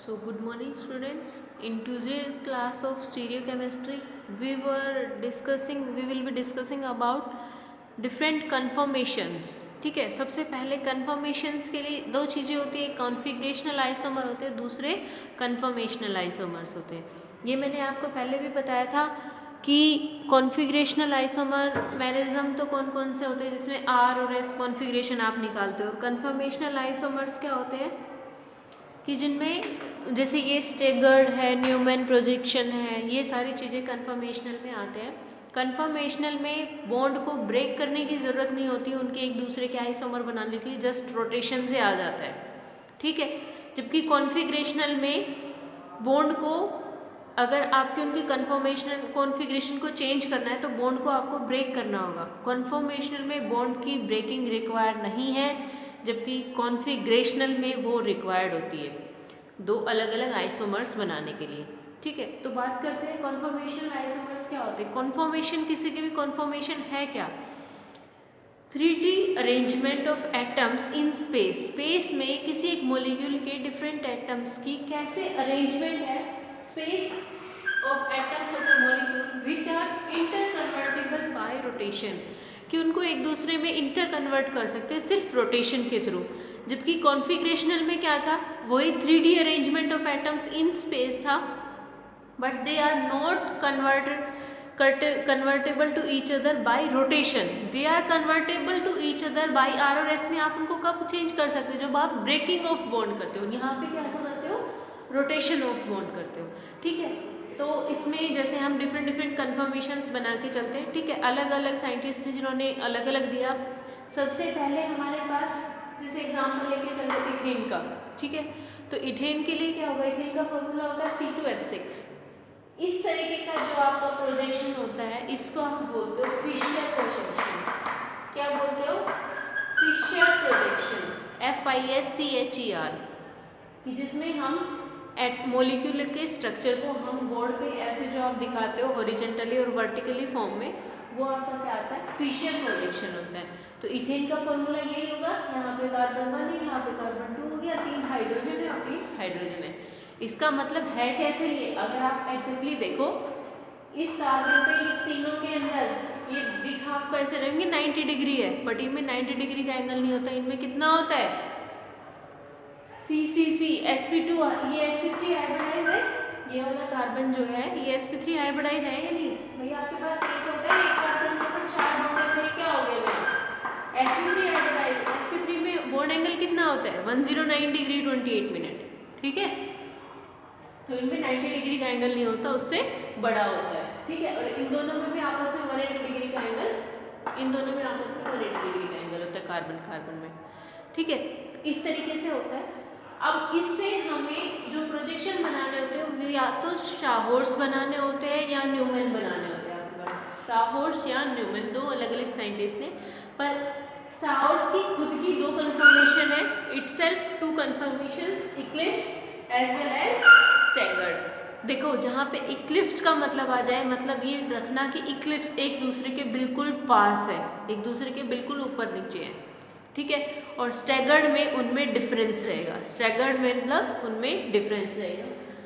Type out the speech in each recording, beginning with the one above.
So good morning students. In today's class of stereochemistry, we will be discussing about different conformations. ठीक है, सबसे पहले conformations के लिए दो चीज़ें होती है, कॉन्फ़िगरेशनल आइसोमर होते हैं, दूसरे कन्फॉर्मेशनल आइसोमर्स होते हैं. ये मैंने आपको पहले भी बताया था कि कॉन्फ़िगरेशनल आइसोमर मैरिज्म तो कौन कौन से होते हैं जिसमें आर और एस कॉन्फ़िगरेशन आप निकालते हो, और कन्फॉर्मेशनल आइसोमर्स क्या होते हैं कि जिनमें जैसे ये स्टेगर्ड है, न्यूमैन प्रोजेक्शन है, ये सारी चीज़ें कन्फर्मेशनल में आते हैं. कन्फर्मेशनल में बॉन्ड को ब्रेक करने की ज़रूरत नहीं होती उनके एक दूसरे के आइसोमर बनाने के लिए, जस्ट रोटेशन से आ जाता है. ठीक है, जबकि कॉन्फ़िगरेशनल में बॉन्ड को अगर आपके उनकी कन्फर्मेशनल कॉन्फ़िगरेशन को चेंज करना है तो बॉन्ड को आपको ब्रेक करना होगा. कन्फर्मेशनल में बॉन्ड की ब्रेकिंग रिक्वायर नहीं है, जबकि कॉन्फ़िगरेशनल में वो रिक्वायर्ड होती है दो अलग अलग आइसोमर्स बनाने के लिए. ठीक है, तो बात करते हैं कॉन्फॉर्मेशनल आइसोमर्स क्या होते हैं. कॉन्फॉर्मेशन किसी की भी कॉन्फॉर्मेशन है क्या? 3D arrangement of atoms in space. Space में किसी एक मॉलिक्यूल के डिफरेंट एटम्स की कैसे अरेंजमेंट है space of atoms of a molecule which are interconvertible by rotation, कि उनको एक दूसरे में इंटर कन्वर्ट कर सकते हैं सिर्फ रोटेशन के थ्रू. जबकि कॉन्फ़िगरेशनल में क्या था, वही 3D arrangement of atoms in space था, but they are not convertible to each other by rotation. They are convertible to each other by R और एस में आप उनको कब चेंज कर सकते हो, जब आप ब्रेकिंग ऑफ बॉन्ड करते हो. यहाँ पे क्या करते हो, रोटेशन ऑफ बॉन्ड करते हो. ठीक है, तो इसमें जैसे हम डिफरेंट कन्फर्मेशंस बना के चलते हैं. ठीक है, अलग अलग साइंटिस्ट हैं जिन्होंने अलग अलग दिया. सबसे पहले हमारे पास जैसे एग्जाम्पल लेके चलो इथेन का. ठीक है, तो इथेन के लिए क्या होगा, इथेन का फॉर्मूला होता है C2H6. इस तरीके का जो आपका प्रोजेक्शन होता है इसको हम बोलते हो फिशर प्रोजेक्शन. क्या बोलते हो, फिशर प्रोजेक्शन, FISCHER, कि जिसमें हम मोलिक्यूल के स्ट्रक्चर को हम बोर्ड पे ऐसे जो आप दिखाते हो हॉरिजॉन्टली और वर्टिकली फॉर्म में, वो आपका क्या आता है, फिशर प्रोजेक्शन होता है. तो इथेन का फॉर्मूला यही होगा, यहाँ पे कार्बन 1 है, यहाँ पे कार्बन 2 हो गया, 3 हाइड्रोजन है और 3 हाइड्रोजन है. इसका मतलब है कैसे, ये अगर आप एग्जैक्टली देखो इस कार्बन पे ये तीनों के अंदर ये दिखा आपको ऐसे रहेंगे 90 डिग्री है, बट इनमें 90 डिग्री का एंगल नहीं होता. इनमें कितना होता है, CCC sp2, ये sp3 हाइब्रिडाइज है. ये वाला कार्बन जो है ये sp3 हाइब्रिडाइज है या नहीं भैया. आपके पास एक होता है, एक कार्बन के ऊपर 4 बॉन्ड है, तो ये क्या हो गया भैया, sp3 हाइब्रिडाइज. sp3 में बॉन्ड एंगल कितना होता है, 109 डिग्री 28 मिनट. ठीक है, तो इनमें 90 डिग्री का एंगल नहीं होता, उससे बड़ा होता है. ठीक है, और इन दोनों में भी आपस में 180 डिग्री का एंगल, इन दोनों में आपस में 180 डिग्री का एंगल होता है कार्बन कार्बन में. ठीक है, इस तरीके से होता है. अब इससे हमें जो प्रोजेक्शन बनाने होते हैं वो या तो शाहोर्स बनाने होते हैं या न्यूमैन बनाने होते हैं. आपके पास शाहोर्स या न्यूमैन, दो अलग अलग साइंटिस्ट ने. पर शाहोर्स की खुद की दो कन्फर्मेशन है, itself 2 conformations, eclipse as well as staggered. देखो जहाँ पे इक्लिप्स का मतलब आ जाए, मतलब ये रखना कि इक्लिप्स एक दूसरे के बिल्कुल पास है, एक दूसरे के बिल्कुल ऊपर नीचे है. ठीक है, और स्टैगर्ड में उनमें डिफरेंस रहेगा. स्टैगर्ड में मतलब उनमें डिफरेंस रहेगा.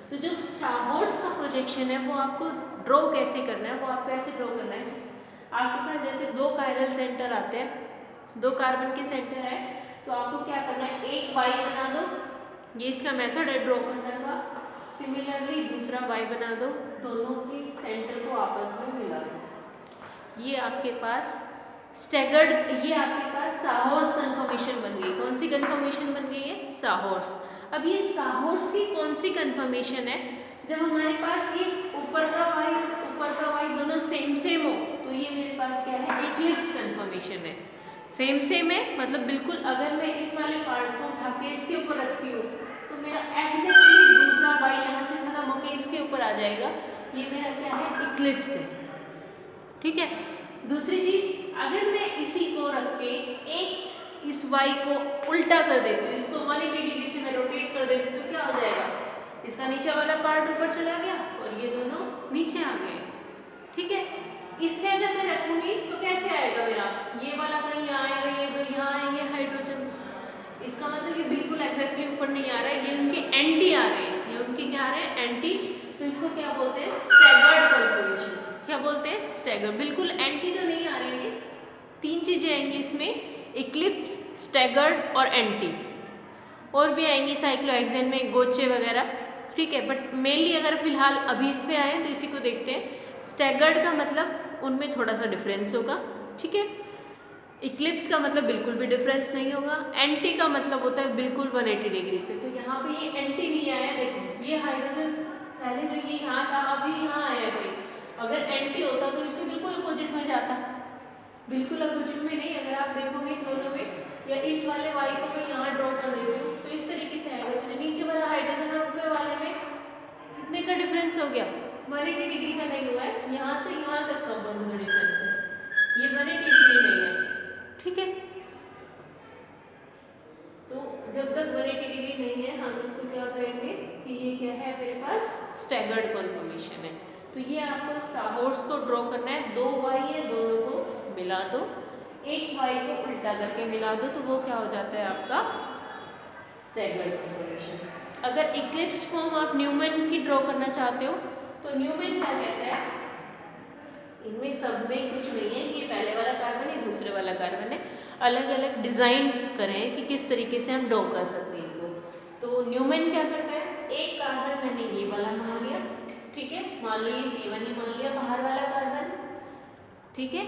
तो जो शाहोर्स का प्रोजेक्शन है वो आपको ड्रॉ कैसे करना है, वो आपको ऐसे ड्रॉ करना है. आपके पास जैसे दो कायरल सेंटर आते हैं, दो कार्बन के सेंटर है, तो आपको क्या करना है, एक वाई बना दो. ये इसका मेथड है ड्रॉ करने का. सिमिलरली दूसरा वाई बना दो, दोनों के सेंटर को आपस में मिला दो. ये आपके पास स्टैगर्ड, ये आपके पास शाहोर्स कन्फर्मेशन बन गई. कौन सी कन्फर्मेशन बन गई है, शाहोर्स. अब ये शाहोर्स की कौन सी कन्फर्मेशन है, जब हमारे पास ये ऊपर का वाई दोनों सेम सेम हो, तो ये मेरे पास क्या है, इक्लिप्स कन्फर्मेशन है. सेम सेम है मतलब बिल्कुल, अगर मैं इस वाले पार्ट को उठा के इसके ऊपर रखती हूँ तो मेरा एग्जैक्टली दूसरा वाई यहाँ से खत्म होकर इसके ऊपर आ जाएगा. ये मेरा क्या है, इक्लिप्स है. ठीक है, दूसरी चीज, अगर मैं इसी को रख के एक इस y को उल्टा कर देती हूँ, इसको 180 डिग्री से मैं रोटेट कर देती हूँ, तो क्या हो जाएगा, इसका नीचे वाला पार्ट ऊपर चला गया और ये दोनों नीचे आ गए. ठीक है, इसमें अगर मैं रखूंगी तो कैसे आएगा मेरा, ये वाला कहीं आएगा, ये दो यहाँ आएंगे हाइड्रोजन. इसका मतलब ये बिल्कुल एग्जैक्टली ऊपर नहीं आ रहा है, ये उनके एंटी आ रहे हैं. आ रहे हैं एंटी, तो इसको क्या बोलते हैं, स्टैगर्ड कन्फर्मेशन। क्या बोलते हैं, स्टैगर्ड। बिल्कुल एंटी तो नहीं आ रही है, 3 चीजें आएंगी इसमें, इक्लिप्स्ड, स्टैगर्ड और एंटी। और भी आएंगी साइक्लोहेक्सेन में, गोचे वगैरह, ठीक है, बट मेनली अगर फिलहाल अभी इस पे आए तो इसी को देखते हैं। स्टैगर्ड का मतलब उनमें थोड़ा सा डिफरेंस होगा, ठीक है। इक्लिप्स का मतलब बिल्कुल भी डिफरेंस नहीं होगा। एंटी का मतलब होता है बिल्कुल 180 डिग्री पे। तो यहाँ पे ये एंटी नहीं आया, देखो ये हाइड्रोजन पहले जो ये यहाँ था अभी यहाँ आया कोई, अगर एंटी होता तो इसको बिल्कुल अपोजिट में जाता, बिल्कुल अपोजिट में नहीं। अगर आप देखोगे दोनों में, या इस वाले वाई को मैं यहाँ ड्रॉ कर देती हूँ तो इस तरीके से आएगा। तो नीचे वाला हाइड्रोजन और ऊपर वाले में कितने का डिफरेंस हो गया, 180 डिग्री का नहीं हुआ है, यहाँ से यहाँ तक का बॉन्ड का डिफरेंस है, ये 180 डिग्री नहीं है, ठीक है। तो जब तक 180 डिग्री नहीं है हम इसको क्या कहेंगे कि ये क्या है, मेरे पास स्टैगर्ड कन्फर्मेशन है। तो ये आपको साहोर्स को ड्रॉ करना है, 2 वाई है, दोनों को मिला दो, एक वाई को उल्टा करके मिला दो, तो वो क्या हो जाता है आपका स्टैगर्ड कन्फर्मेशन। अगर इक्लिप्स्ड फॉर्म आप न्यूमैन की ड्रॉ करना चाहते हो तो न्यूमैन क्या कहता है, इनमें सब में कुछ नहीं है, ये पहले वाला कार्बन है, दूसरे वाला कार्बन है, अलग अलग डिजाइन करें कि किस तरीके से हम ड्रॉ कर सकते हैं इनको। तो न्यूमैन क्या करता है, एक कार्बन मैंने ये वाला मान लिया, ठीक है, मान लो ये C1 ही मान लिया, बाहर वाला कार्बन, ठीक है,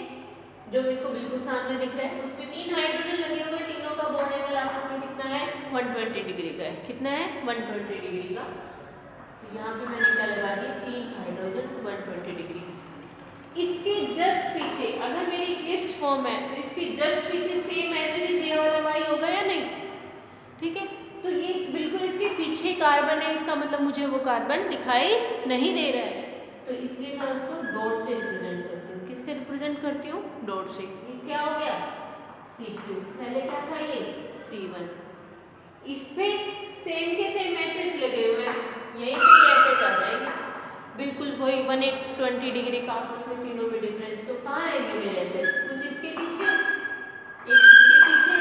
जो मेरे को बिल्कुल सामने दिख रहा है, उसमें 3 हाइड्रोजन लगे हुए, तीनों का बॉन्ड एंगल आपस में कितना है, 120 डिग्री का है। कितना है, 120 डिग्री का। यहाँ पे मैंने क्या लगा दिया, 3 हाइड्रोजन 120 डिग्री। इसके जस्ट पीछे अगर मेरी इक्लिप्स्ड फॉर्म है तो इसके जस्ट पीछे सेम एज इट इज ये वाला वाई होगा या नहीं, ठीक है। तो ये बिल्कुल इसके पीछे कार्बन है, इसका मतलब मुझे वो कार्बन दिखाई नहीं दे रहा है, तो इसलिए मैं उसको डॉट से रिप्रेजेंट करती हूँ। किससे रिप्रेजेंट करती हूँ, डॉट से। ये क्या हो गया, C2, पहले क्या था ये C1, इस पे सेम के सेम एचएच लगे हुए हैं, यहीं पे एचएच आ जाएंगे, बिल्कुल वही 120 डिग्री का आपस में तीनों में डिफरेंस। तो कहाँ आएंगे मेरे एचएच, कुछ इसके पीछे, एक इसके पीछे,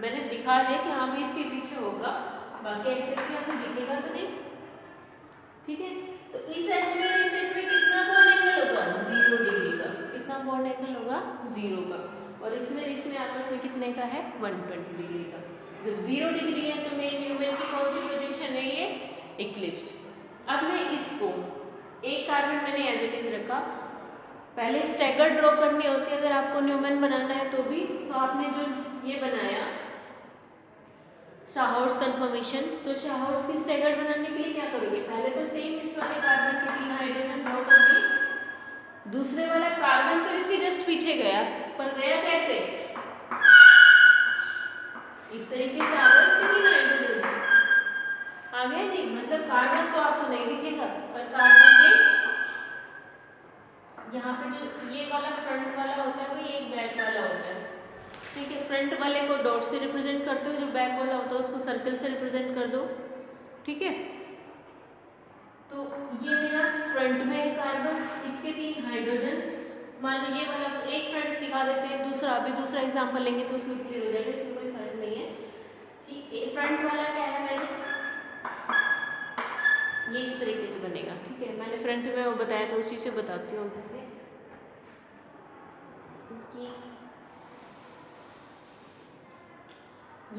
मैंने दिखा दिया कि हाँ भी इसके पीछे होगा, बाकी एक्जेक्टली आपको दिखेगा तो नहीं, ठीक है। तो इस एच में और इस एच में कितना बॉन्ड एंगल होगा, 0 डिग्री का। कितना बॉन्ड एंगल होगा, 0 का। और इसमें आपस में कितने का है, 120 डिग्री का। जब 0 डिग्री है तो मेन न्यूमैन की कौन सी प्रोजेक्शन है, ये इक्लिप्स्ड। अब मैं इसको एक कार्बन मैंने एज इट इज रखा, पहले स्टैगर ड्रॉ करनी होती है अगर आपको न्यूमैन बनाना है तो भी। तो आपने जो ये बनाया शाहौर्स कन्फर्मेशन, तो शाहौर्स की स्टैगर बनाने के लिए क्या करोगे, पहले तो सेम इस वाले कार्बन के 3 हाइड्रोजन ड्रॉ कर दिए, दूसरे वाला कार्बन तो इसके जस्ट पीछे गया, पर गया कैसे, इस तरीके से आ गया इसके 3 हाइड्रोजन आ गए, नहीं मतलब कार्बन तो आपको नहीं दिखेगा, पर कार्बन के यहाँ पे जो ये वाला फ्रंट वाला होता है वो एक बैक वाला होता है, ठीक है। फ्रंट वाले को डॉट से रिप्रेजेंट करते हो, जो बैक वाला होता है उसको सर्कल से रिप्रेजेंट कर दो, ठीक है। तो ये मेरा फ्रंट में है कार्बन, इसके 3 हाइड्रोजन, मान लो ये वाला एक फ्रंट दिखा देते हैं, दूसरा अभी दूसरा एग्जांपल लेंगे तो उसमें क्लियर हो जाएगा, इसमें कोई फर्क नहीं है कि फ्रंट वाला क्या है, मैंने ये इस तरीके से बनेगा, ठीक है। मैंने फ्रंट में वो बताया था उसी से बताती हूँ कि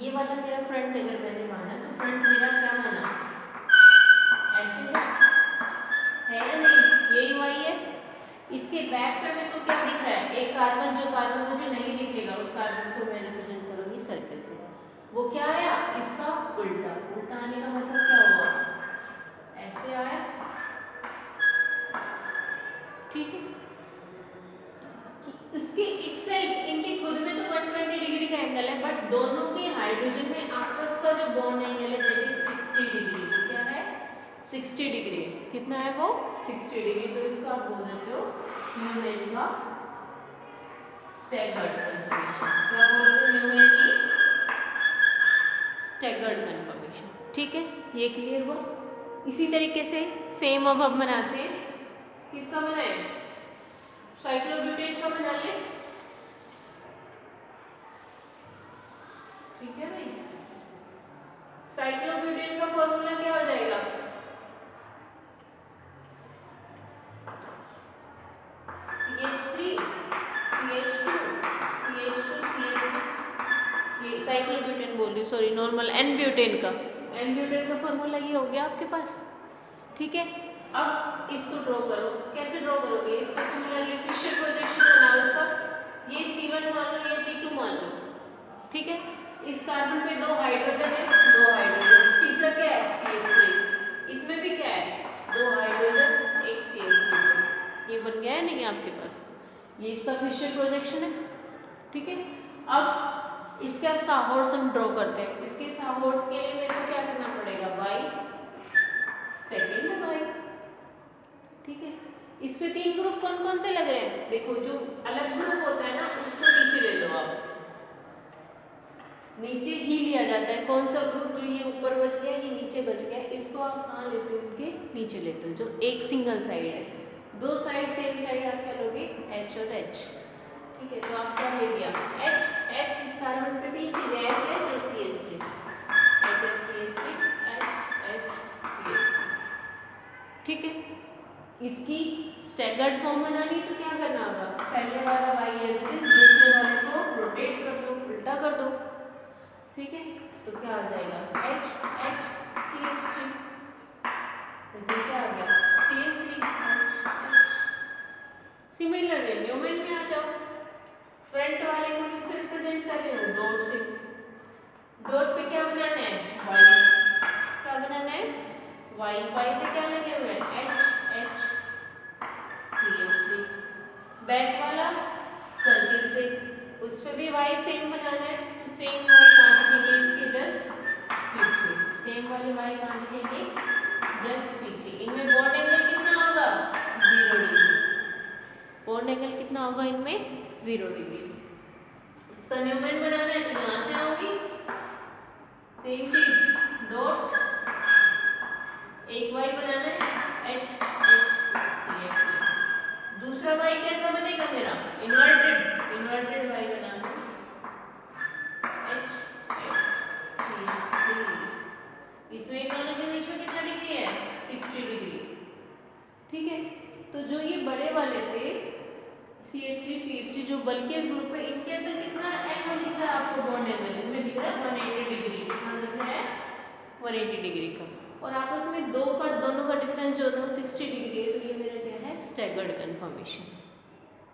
ये वाला मेरा फ्रंट अगर मैंने माना तो फ्रंट मेरा क्या माना, ऐसे है या नहीं, यही वाई है। इसके बैक पे मेरे को क्या दिख रहा है, एक कार्बन, जो कार्बन मुझे नहीं दिखेगा उस कार्बन को मैं रिप्रेजेंट करूंगी सर्कल से। वो क्या आया, इसका उल्टा। उल्टा आने का मतलब क्या हुआ, ऐसे आया, ठीक है। इसके इटसेल्फ इनके खुद में तो 120 डिग्री का एंगल है, बट दोनों के हाइड्रोजन में आपस का जो बॉन्ड एंगल है दैट इज 60 डिग्री। वो क्या है, 60 डिग्री। कितना है वो, 60 डिग्री। तो इसको आप बोल देते हो न्यूमैन का स्टैगर्ड कन्फर्मेशन। क्या बोलते हो, न्यूमैन की स्टैगर्ड कन्फर्मेशन, ठीक है। ये क्लियर हुआ। इसी तरीके से सेम अब हम बनाते हैं, किसका बनाए, साइक्लोब्यूटेन का बना ले, ठीक है भाई। साइक्लोब्यूटेन का फॉर्मूला क्या हो जाएगा, सॉरी नॉर्मल एन ब्यूटेन का, एन ब्यूटेन का फॉर्मूला ये हो गया आपके पास। ठीक है, अब इसको ड्रॉ करो। कैसे ड्रॉ करोगे? इसका सिमिलरली फिशर प्रोजेक्शन बनाओ इसका। ये C1 मान लो, ये C2 मान लो। ठीक है, इस कार्बन पे 2 हाइड्रोजन है, 2 हाइड्रोजन, तीसरा क्या है CH3, इसमें भी क्या है 2 हाइड्रोजन, एक CH3। ये बन गया है नहीं आपके पास, ये इसका फिशर प्रोजेक्शन है। ठीक है, अब इसका साहॉर्स हम ड्रॉ करते हैं। इसके साहॉर्स के लिए मेरे को क्या करना पड़ेगा? By second by. ठीक है, इस पे 3 ग्रुप कौन कौन से लग रहे हैं? देखो, जो अलग ग्रुप होता है ना उसको नीचे ले लो आप, नीचे ही लिया जाता है। कौन सा ग्रुप? जो ये ऊपर बच गया, ये नीचे बच गया, इसको आप कहाँ लेते हो? उनके नीचे लेते हो। जो एक सिंगल साइड है, 2 साइड सेम साइड आप क्या लोगे? H और H। ठीक है, तो आप क्या ले लिया? H इस कार्बन पे 3 चीजें, H और CH3, CH3, H CH3। ठीक है, इसकी स्टैगर्ड फॉर्म बनानी तो क्या करना होगा? पहले वाला y एज इट इज, दूसरे वाले को रोटेट कर दो, उल्टा कर दो। ठीक है, तो क्या आ जाएगा? H CH3, तो क्या आ गया? CH3 H। सिमिलरली न्यूमेन में आ जाओ, फ्रंट वाले को किससे रिप्रेजेंट कर रहे हो? डॉट से। डॉट पे क्या बनाना है? y। क्या बनाना है? y पे क्या लगे हुए हैं? H CH3। बैक वाला सर्किल से, उस पे भी y सेम बनाना है, तो सेम y कहाँ लिखेंगे? इसके जस्ट पीछे। सेम वाले y कहाँ लिखेंगे? जस्ट पीछे। इनमें बॉन्ड एंगल कितना होगा? 0 डिग्री। बॉन्ड एंगल कितना होगा इनमें? 0 डिग्री। इसका न्यूमेन बनाना है तो यहाँ से होगी सेम चीज, डॉट, एक y बनाना है H CH3। दूसरा y कैसा बनेगा मेरा? इन्वर्टेड y बनाना है H CH3। इसमें इन दोनों के बीच में कितना डिग्री है? 60 डिग्री। ठीक है, तो जो ये बड़े वाले थे CH3 जो बल्कि ग्रुप है, इनके अंदर कितना एंगल दिख रहा है आपको? बॉन्ड एंगल इनमें दिख रहा है 180 डिग्री। कितना दिख रहा है? 180 डिग्री का। और आपस में दोनों का डिफरेंस जो होता है वो 60 डिग्री है, तो ये मेरा क्या है? Staggered conformation.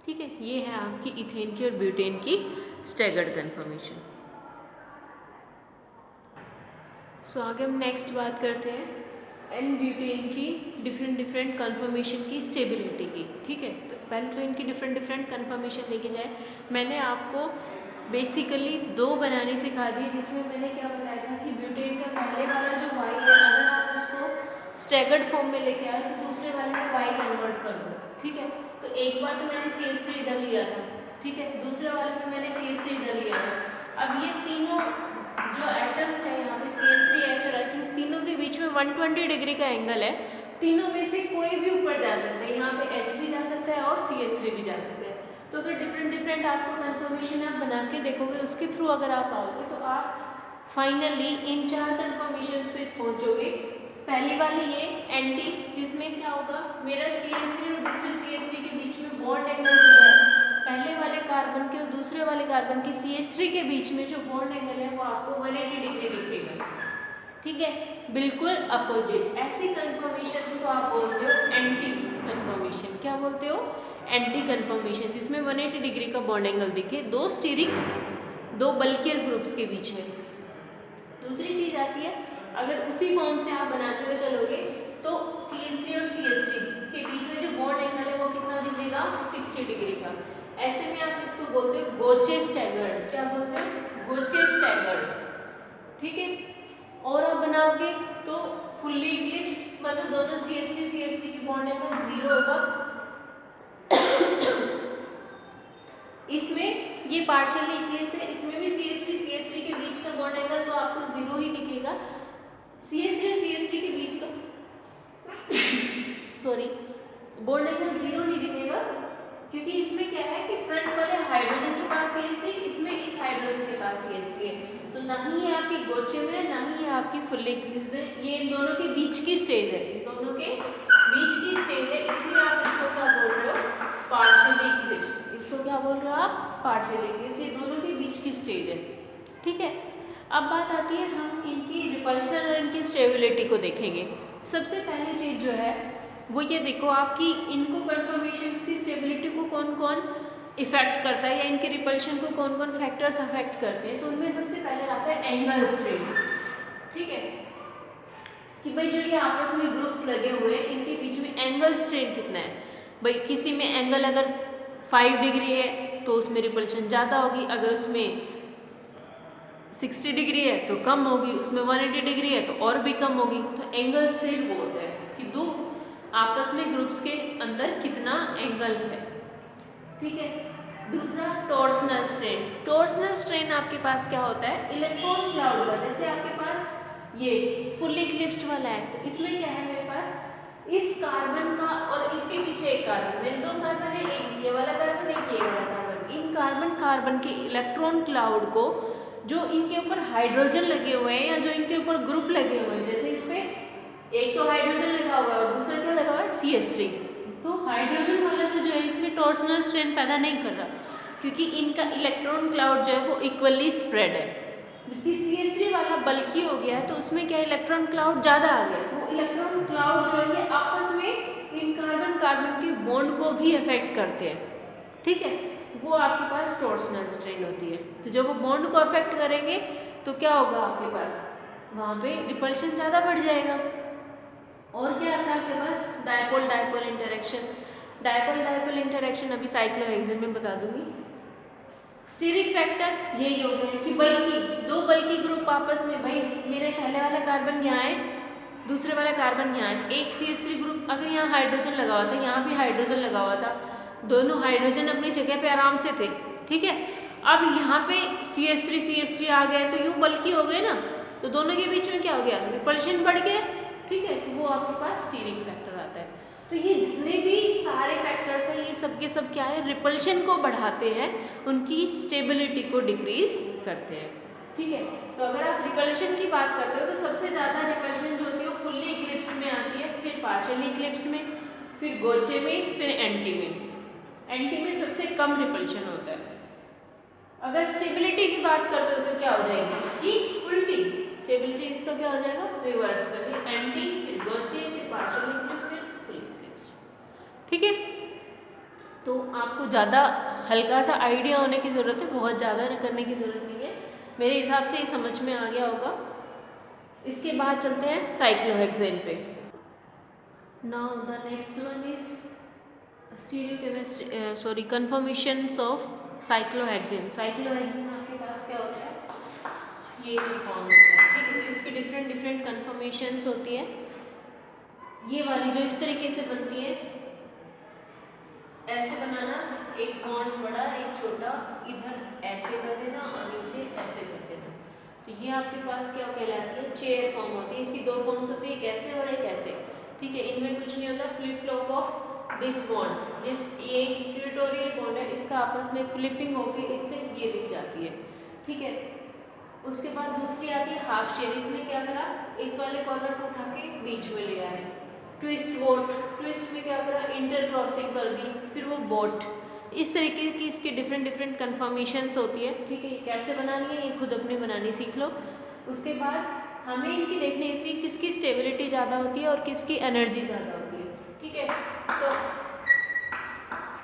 ठीक है, ये है आपकी इथेन की और ब्यूटेन की स्टैगर्ड कन्फर्मेशन। सो आगे हम नेक्स्ट बात करते हैं एन ब्यूटेन की डिफरेंट कन्फर्मेशन की स्टेबिलिटी की। ठीक है, तो पहले तो इनकी डिफरेंट कन्फर्मेशन देखी जाए। मैंने आपको बेसिकली 2 बनाने सिखा दिए, जिसमें मैंने क्या बताया था कि ब्यूटेन का पहले वाला जो y है, अगर आप उसको स्टैगर्ड फॉर्म में लेके आए तो दूसरे वाले में y कन्वर्ट कर दो। ठीक है, तो एक बार तो मैंने CH3 इधर लिया था। ठीक है, दूसरे वाले में मैंने CH3 इधर लिया था। अब ये तीनों जो एटम्स है यहाँ पे CH3 H और H, तीनों के बीच में 120 डिग्री का एंगल है। तीनों में से कोई भी ऊपर जा सकता है, यहाँ पे H भी जा सकता है और CH3 भी जा सकता है। तो अगर डिफरेंट आपको कन्फर्मेशन आप बना के देखोगे, उसके थ्रू अगर आप आओगे तो आप फाइनली इन 4 कन्फर्मेशन पे पहुँचोगे। पहली वाली ये एंटी, जिसमें क्या होगा? मेरा CH3 और दूसरे CH3 के बीच में बॉन्ड एंगल जो है, पहले वाले कार्बन के और दूसरे वाले कार्बन के CH3 के बीच में जो बॉन्ड एंगल है वो आपको 180 डिग्री दिखेगा। ठीक है, बिल्कुल अपोजिट। ऐसी कन्फर्मेशन को आप बोलते हो एंटी कन्फर्मेशन। क्या बोलते हो? एंटी कन्फर्मेशन, जिसमें 180 डिग्री का बॉन्ड एंगल दिखे 2 स्टीरिक 2 बल्कियर ग्रुप्स के बीच में। दूसरी चीज आती है, अगर उसी फॉर्म से आप बनाते हुए चलोगे तो CH3 और CH3 के बीच में जो बॉन्ड एंगल है वो कितना दिखेगा? 60 डिग्री का। ऐसे में आप इसको बोलते हो गोचे स्टैगर्ड। क्या बोलते हो? गोचे स्टैगर्ड। ठीक है, और आप बनाओगे तो फुल्ली इक्लिप्स, मतलब दोनों CH3 की बॉन्ड एंगल 0 होगा। इसमें ये पार्शियली इक्लिप्स है, इसमें भी CH3 के बीच का बॉन्ड एंगल तो आपको 0 ही दिखेगा। CH3 और CH3 के बीच का बॉन्ड एंगल 0 नहीं दिखेगा, क्योंकि इसमें क्या है कि फ्रंट वाले हाइड्रोजन के पास CH3, इसमें इस हाइड्रोजन के पास CH3 है, तो ना ही ये आपकी गोचे में है, ना ही ये आपकी फुल्ली इक्लिप्स है। ये इन दोनों के बीच की स्टेज है, इन दोनों के बीच की स्टेज है, इसलिए आप इसको क्या बोल रहे हो? Partially Eclipse. इसको क्या बोल रहे हो आप? Partially Eclipse. ये दोनों के बीच की स्टेज है। ठीक है, अब बात आती है हम इनकी रिपल्शन और इनकी स्टेबिलिटी को देखेंगे। सबसे पहली चीज़ जो है वो ये देखो आपकी इनको कन्फर्मेशन की स्टेबिलिटी को कौन कौन इफेक्ट करता है या इनकी रिपल्शन को कौन कौन फैक्टर्स अफेक्ट करते हैं। तो उनमें सबसे पहले आता है एंगल स्ट्रेन। ठीक है कि भाई जो ये आपस में ग्रुप्स लगे हुए हैं इनके बीच में एंगल स्ट्रेन कितना है। भाई किसी में एंगल अगर 5 डिग्री है तो उसमें रिपल्शन ज़्यादा होगी, अगर उसमें 60 डिग्री है तो कम होगी, उसमें 180 डिग्री है तो और भी कम होगी। तो एंगल स्ट्रेन बोलते हैं कि दो आपस में ग्रुप्स के अंदर कितना एंगल है। ठीक है। दूसरा टॉर्सनल स्ट्रेन। टॉर्सनल स्ट्रेन आपके पास क्या होता है, इलेक्ट्रॉन क्लाउड का, जैसे आपके पास ये फुल्ली इक्लिप्स्ड वाला है तो इसमें क्या है मेरे पास इस कार्बन का और इसके पीछे एक कार्बन, मेरे दो कार्बन है, एक ये वाला कार्बन एक ये वाला कार्बन। इन कार्बन के इलेक्ट्रॉन क्लाउड को जो इनके ऊपर हाइड्रोजन लगे हुए हैं या जो इनके ऊपर ग्रुप लगे हुए हैं, जैसे इसमें एक तो हाइड्रोजन लगा हुआ है और दूसरा क्या लगा हुआ है CH3, तो हाइड्रोजन वाला तो जो है इसमें टॉर्सनल स्ट्रेन पैदा नहीं कर रहा क्योंकि इनका इलेक्ट्रॉन क्लाउड जो है वो इक्वली स्प्रेड है। जबकि CH3 वाला बल्कि हो गया है तो उसमें क्या इलेक्ट्रॉन क्लाउड ज़्यादा आ गया, तो इलेक्ट्रॉन क्लाउड जो है आपस में इन कार्बन के बॉन्ड को भी अफेक्ट करते हैं। ठीक है, वो आपके पास टॉर्सनल स्ट्रेन होती है। तो जब वो बॉन्ड को अफेक्ट करेंगे तो क्या होगा आपके पास वहाँ पे रिपल्शन ज़्यादा बढ़ जाएगा। और क्या आता है आपके पास dipole dipole interaction. Dipole dipole interaction अभी साइक्लोहेक्सेन में बता दूंगी। स्टीरिक फैक्टर यही हो गया कि बल्कि दो बल्कि ग्रुप आपस में, भाई मेरे पहले वाला कार्बन यहाँ है दूसरे वाला कार्बन यहाँ है, एक CH3 ग्रुप अगर यहाँ हाइड्रोजन लगा हुआ था यहाँ भी हाइड्रोजन लगा हुआ था, दोनों हाइड्रोजन अपनी जगह पे आराम से थे। ठीक है, अब यहाँ पे CH3 आ गए तो यूँ बल्कि हो गए ना, तो दोनों के बीच में क्या हो गया रिपल्शन बढ़ गया। ठीक है, तो वो आपके पास स्टीरिक फैक्टर आता है। तो ये जितने भी सारे फैक्टर्स हैं ये सब के सब क्या है रिपल्शन को बढ़ाते हैं, उनकी स्टेबिलिटी को डिक्रीज करते हैं। ठीक है, तो अगर आप रिपल्शन की बात करते हो तो सबसे ज़्यादा रिपल्शन जो होती है वो फुल्ली इक्लिप्स में आती है, फिर पार्शियली इक्लिप्स में, फिर गोचे में, फिर एंटी में। एंटी में सबसे कम रिपल्शन होता है। अगर स्टेबिलिटी की बात करते हो तो क्या हो जाएगी इसकी उल्टी, स्टेबिलिटी इसका क्या हो जाएगा रिवर्स, कभी एंटी फिर गोचे फिर पार्शियली इक्लिप्स फिर फुल्ली इक्लिप्स। ठीक है, तो आपको ज़्यादा हल्का सा आइडिया होने की ज़रूरत है, बहुत ज़्यादा करने की ज़रूरत नहीं है। मेरे हिसाब से ये समझ में आ गया होगा। इसके बाद चलते हैं साइक्लोहेक्सेन पे। Now the next one is stereochemistry sorry conformations of cyclohexane. Cyclohexane आपके पास क्या होता है ये फॉर्म होता है। ठीक है, तो इसकी डिफरेंट डिफरेंट कन्फर्मेशंस होती है। ये वाली जो इस तरीके से बनती है, ऐसे बनाना, एक बॉन्ड बड़ा एक छोटा, इधर ऐसे कर देना और नीचे ऐसे कर देना, तो ये आपके पास क्या कहलाती है चेयर फॉर्म होती है। इसकी दो फॉर्म्स होती है, एक ऐसे और एक ऐसे। ठीक है, इनमें कुछ नहीं होता, flip flop of this bond, ये इक्वेटोरियल बॉन्ड है, इसका आपस में फ्लिपिंग होकर इससे ये दिख जाती है। ठीक है, उसके बाद दूसरी आती है हाफ चेयर। इसमें क्या करा, इस वाले कॉर्नर को उठा के बीच में ले आए। ट्विस्ट बोट, ट्विस्ट में क्या करा इंटर क्रॉसिंग कर दी, फिर वो बोट। इस तरीके की इसकी डिफरेंट डिफरेंट कन्फर्मेशंस होती है। ठीक है, ये कैसे बनानी है ये खुद अपने बनानी सीख लो। उसके बाद हमें इनकी देखनी होती है किसकी स्टेबिलिटी ज़्यादा होती है और किसकी एनर्जी ज़्यादा होती है। ठीक है, तो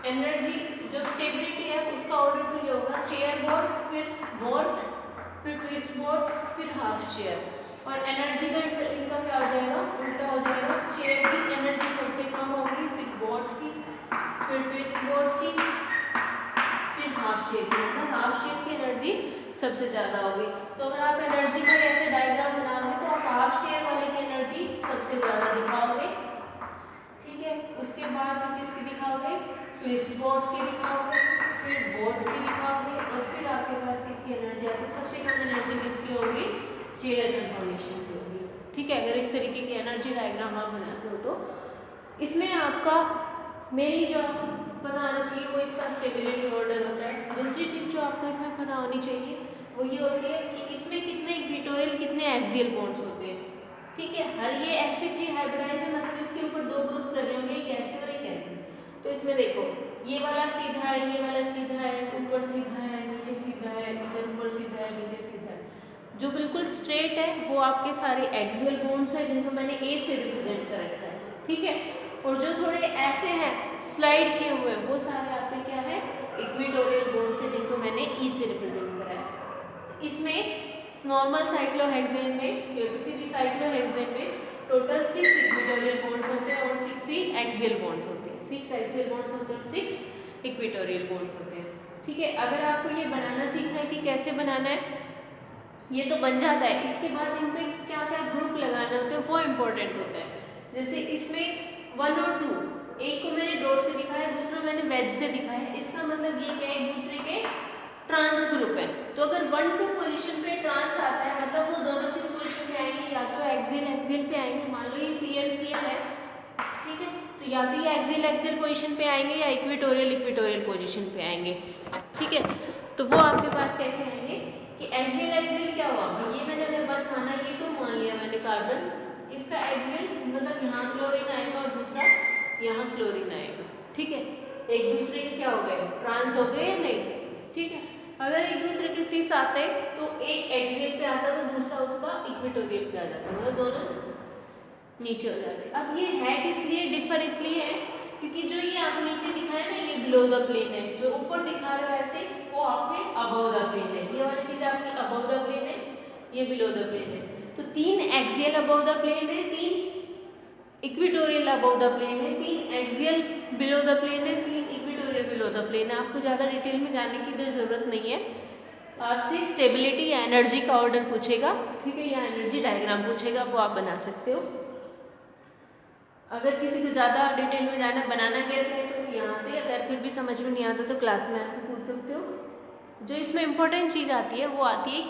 एनर्जी जो स्टेबिलिटी है उसका ऑर्डर तो ये होगा चेयर बोट, फिर बोट, फिर ट्विस्ट बोट, फिर हाफ चेयर। और एनर्जी का इनका क्या हो जाएगा उल्टा हो जाएगा, चेयर की एनर्जी सबसे कम होगी, फिर बोट की, फिर ट्विस्ट बोट की, फिर हाफ चेयर की, मतलब हाफ चेयर की एनर्जी सबसे ज़्यादा होगी। तो अगर आप एनर्जी का ऐसे डायग्राम बनाओगे तो आप हाफ चेयर वाले की एनर्जी सबसे ज़्यादा दिखाओगे। ठीक है, उसके बाद किसकी दिखाओगे ट्विस्ट बोट की दिखाओगे, फिर बोट की दिखाओगे, और फिर आपके पास किसकी एनर्जी आती है सबसे कम एनर्जी किसकी होगी चेयर कन्फर्मेशन की होगी। ठीक है, अगर इस तरीके की एनर्जी डायग्राम आप बनाते हो तो इसमें आपका मेनली जो आपको पता आना चाहिए वो इसका स्टेबिलिटी ऑर्डर होता है। दूसरी चीज़ जो आपको इसमें पता होनी चाहिए वो ये होती है कि इसमें कितने इक्वेटोरियल कितने एक्सियल बॉन्ड्स होते हैं। ठीक है, हर ये sp3 हाइब्रिडाइज है, मतलब इसके ऊपर दो ग्रुप्स लगे होंगे, एक ऐसे और एक ऐसे। तो इसमें देखो ये वाला सीधा है, ये वाला सीधा है, ऊपर सीधा है, नीचे सीधा है, इधर ऊपर सीधा है, नीचे सीधा है। जो बिल्कुल स्ट्रेट है वो आपके सारे एक्सियल बॉन्ड्स हैं जिनको मैंने ए से रिप्रेजेंट कर रखा है, ठीक है। और जो थोड़े ऐसे हैं स्लाइड किए हुए वो सारे आपके क्या है, इक्वेटोरियल बॉन्ड्स हैं जिनको मैंने ई से रिप्रेजेंट करा है। तो इसमें नॉर्मल साइक्लोहेक्सेन में या किसी भी साइक्लोहेक्सेन में टोटल 6 इक्वेटोरियल बॉन्ड्स होते हैं और 6 ही एक्सियल बॉन्ड्स होते हैं। 6 एक्सियल बॉन्ड्स होते हैं, 6 इक्वेटोरियल बॉन्ड्स होते हैं, ठीक है। अगर आपको ये बनाना सीखना है कि कैसे बनाना है, ये तो बन जाता है, इसके बाद इन पे क्या क्या ग्रुप लगाने होते हैं वो इम्पोर्टेंट होता है। जैसे इसमें 1 और 2, एक को मैंने डॉट से दिखाया, दूसरा मैंने वेज से दिखाया, इसका मतलब ये क्या एक दूसरे के ट्रांस ग्रुप है। तो अगर 1-2 पोजीशन पे ट्रांस आता है मतलब वो दोनों किस पोजीशन पे आएंगे, या तो एक्सियल एक्सियल पे आएंगे, मान लो ये CL है, ठीक है, तो या तो ये एक्सियल एक्सियल पोजीशन पे आएंगे या इक्वेटोरियल इक्वेटोरियल पोजीशन पे आएंगे, ठीक है। तो वो आपके पास कैसे आएंगे कि एक्सियल एक्सियल क्या हुआ, ये मैंने अगर 1 माना, ये 2 मान लिया मैंने कार्बन, इसका एक्सियल मतलब यहाँ क्लोरीन आएगा और दूसरा यहाँ क्लोरीन आएगा, ठीक है। एक दूसरे के क्या हो गए, ट्रांस हो गए या नहीं, ठीक है। अगर एक दूसरे के सिस आते तो एक एक्सियल पे आता तो दूसरा उसका इक्वेटोरियल पे आ जाता, मतलब दोनों नीचे हो जाते। अब ये है किस लिए, डिफर इसलिए है क्योंकि जो ये आप नीचे दिखाया ना ये बिलो द प्लेन है, जो ऊपर दिखा रहा है ऐसे वो आपके अबव द प्लेन है, ये वाली चीज आपकी अबव द प्लेन है, ये बिलो द प्लेन है। तो 3 एक्सियल अबव द प्लेन है, 3 इक्वेटोरियल अबव द प्लेन है, 3 एक्सियल बिलो द प्लेन है, 3 इक्वेटोरियल बिलो द प्लेन है। आपको ज़्यादा डिटेल में जाने की इधर ज़रूरत नहीं है, आपसे स्टेबिलिटी या एनर्जी का ऑर्डर पूछेगा, ठीक है, या एनर्जी डायग्राम पूछेगा, वो आप बना सकते हो। अगर किसी को ज़्यादा डिटेल में जाना बनाना कैसे है तो यहाँ से, अगर फिर भी समझ में नहीं आता तो क्लास में आकर पूछ सकते हो। जो इसमें इंपॉर्टेंट चीज़ आती है वो आती है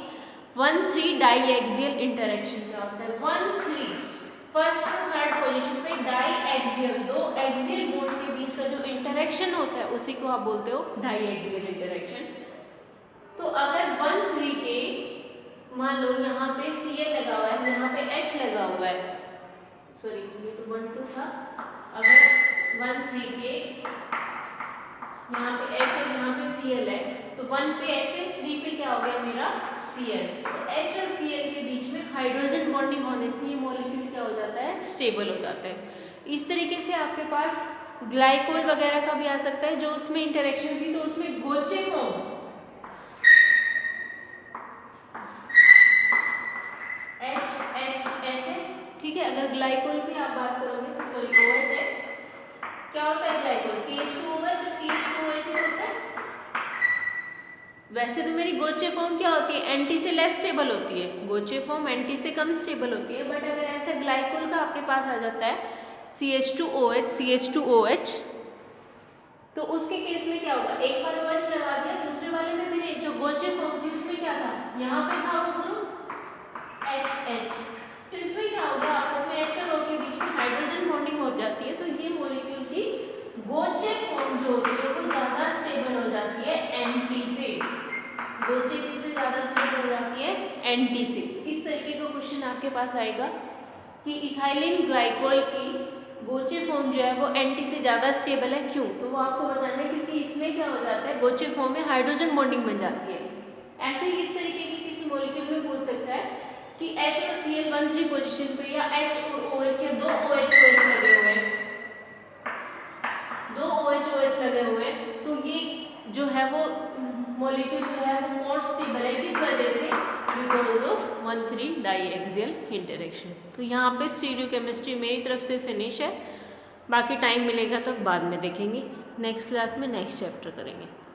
1-3 डाई एक्सियल इंटरेक्शन का होता है। 1-3 फर्स्ट और थर्ड पोजीशन पे डाई एक्सियल, 2 एक्सियल बॉन्ड के बीच का जो इंटरेक्शन होता है उसी को आप बोलते हो डाई एक्सियल इंटरेक्शन। तो अगर 1-3 के मान लो यहाँ पे Cl लगा हुआ है, यहाँ पे H लगा हुआ है, सॉरी ये तो 1-2 था। अगर 1-3 के यहाँ पे H और यहाँ पे Cl है तो 1 पे H है, 3 पे क्या हो गया मेरा Cl। तो H और Cl के बीच में हाइड्रोजन बॉन्डिंग होने से ये मॉलिक्यूल क्या हो जाता है, स्टेबल हो जाता है। इस तरीके से आपके पास ग्लाइकोल वगैरह का भी आ सकता है, जो उसमें इंटरेक्शन थी तो उसमें गोचे फॉर्म H है, ठीक है। अगर ग्लाइकोल की आप बात करोगे तो सॉरी OH है, क्या होता है ग्लाइकोल, CH2OH और CH2OH होता है। वैसे तो मेरी गोचे फॉर्म क्या होती है, एंटी से लेस स्टेबल होती है, गोचे फॉर्म एंटी से कम स्टेबल होती है, बट अगर ऐसा ग्लाइकोल का आपके पास आ जाता है CH2OH CH2OH तो उसके केस में क्या होगा, एक बार OH लगा दिया, दूसरे वाले में मेरे जो गोचे फॉर्म थी उसमें क्या था, यहाँ पे था वो ग्रुप HH, तो इसमें क्या हो गया आपस में H और O के बीच में हाइड्रोजन बॉन्डिंग हो जाती है, तो ये मॉलिक्यूल की गोचे फॉर्म जो होती है वो ज़्यादा स्टेबल हो जाती है Nt से। गोचे किससे ज़्यादा स्टेबल हो जाती है, Nt से। इस तरीके का क्वेश्चन आपके पास आएगा कि इथाइलिन ग्लाइकोल की गोचे फॉर्म जो है वो Nt से ज़्यादा स्टेबल है, क्यों, तो वो आपको बताना है क्योंकि इसमें क्या हो जाता है, गोचे फॉर्म में हाइड्रोजन बॉन्डिंग बन जाती है। ऐसे ही इस तरीके की किसी मॉलिक्यूल में पूछ सकता है कि H और Cl 1-3 पोजीशन पे या H और OH या 2 OH लगे हुए हैं, 2 OH लगे हुए हैं, तो ये जो है वो मॉलिक्यूल जो है वो मोर स्टेबल है, किस वजह से, because of 1-3 diaxial interaction. तो यहाँ पे स्टीरियो केमिस्ट्री मेरी तरफ से फिनिश है, बाकी टाइम मिलेगा तो बाद में देखेंगे, नेक्स्ट क्लास में नेक्स्ट चैप्टर करेंगे।